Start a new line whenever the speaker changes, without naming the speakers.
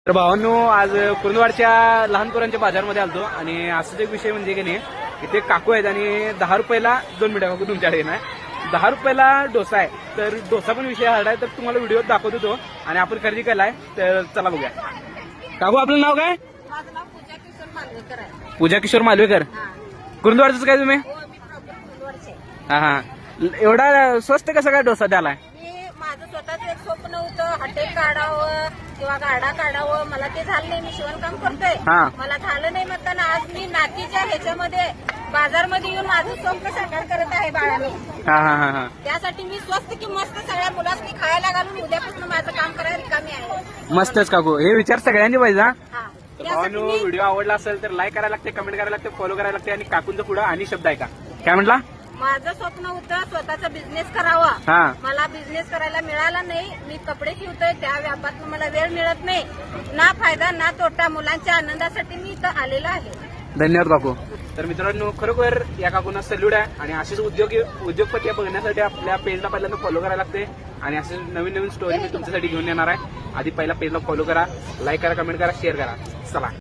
तर भावांनो, आज कुरुंदवाडच्या लहान पोरांच्या बाजारमध्ये आलतो आणि असंच एक विषय म्हणजे की नाही, इथे काकू आहेत आणि 10 रुपयाला 2 मिनिटं काकू तुमच्याकडे ना 10 रुपयाला डोसा आहे. तर डोसा पण विषय हार्ड आहे, तर तुम्हाला व्हिडिओ दाखवत होतो आणि आपण खरेदी केलाय. तर चला बघूया. काकू आपलं नाव काय?
माझं नाव पूजा किशोर मालवेकर आहे.
पूजा किशोर मालवेकर. कुरुंदवाडचं काय तुम्ही?
हो, मी प्रॉपर कुरुंदवाडची आहे.
हा हा. एवढा स्वस्त कसा काय डोसा द्यालाय?
मी माझं स्वतःच एक स्वप्न होतं, हॉटेल काढावं किंवा गाडा काढावं. मला ते झालं नाही. मी शिवणकाम करतोय.
हा.
मला झालं नाही म्हणताना आज मी नातीच्या ह्याच्यामध्ये बाजारमध्ये येऊन माझं स्वप्न साकार करत आहे बाळाने.
हा हा हा हा.
त्यासाठी मी स्वस्त की मस्त सगळ्या मुलांनी खायला घालून उद्यापासून माझं काम करायला रिकामी आहे.
मस्तच काकू. हे विचार सगळ्यांनी पाहिजे हा.
हा.
तर
त्यासाठी
भावांनो,
मी
व्हिडिओ आवडला असेल तर लाईक करायला लागते, कमेंट करायला लागते, फॉलो करायला लागते आणि काकूंचं पुढं आणि शब्द आहे का काय म्हटला?
माझं स्वप्न होतं स्वतःचा बिझनेस करावा.
हा.
मला बिझनेस करायला मिळाला नाही. मी कपडे शिवतोय, त्या व्यापारात मला वेळ मिळत नाही. ना फायदा ना तोटा. मुलांच्या आनंदासाठी मी इथं आलेला आहे.
धन्यवाद काकू. तर मित्रांनो, खरोखर या काकूंना सल्यूट आहे आणि असेच उद्योगपती बघण्यासाठी आपल्या पेजला पहिल्यांदा फॉलो करायला लागते आणि असे नवीन नवीन स्टोरी मी तुमच्यासाठी घेऊन येणार आहे. आधी पहिला पेजला फॉलो करा, लाईक करा, कमेंट करा, शेअर करा. चला.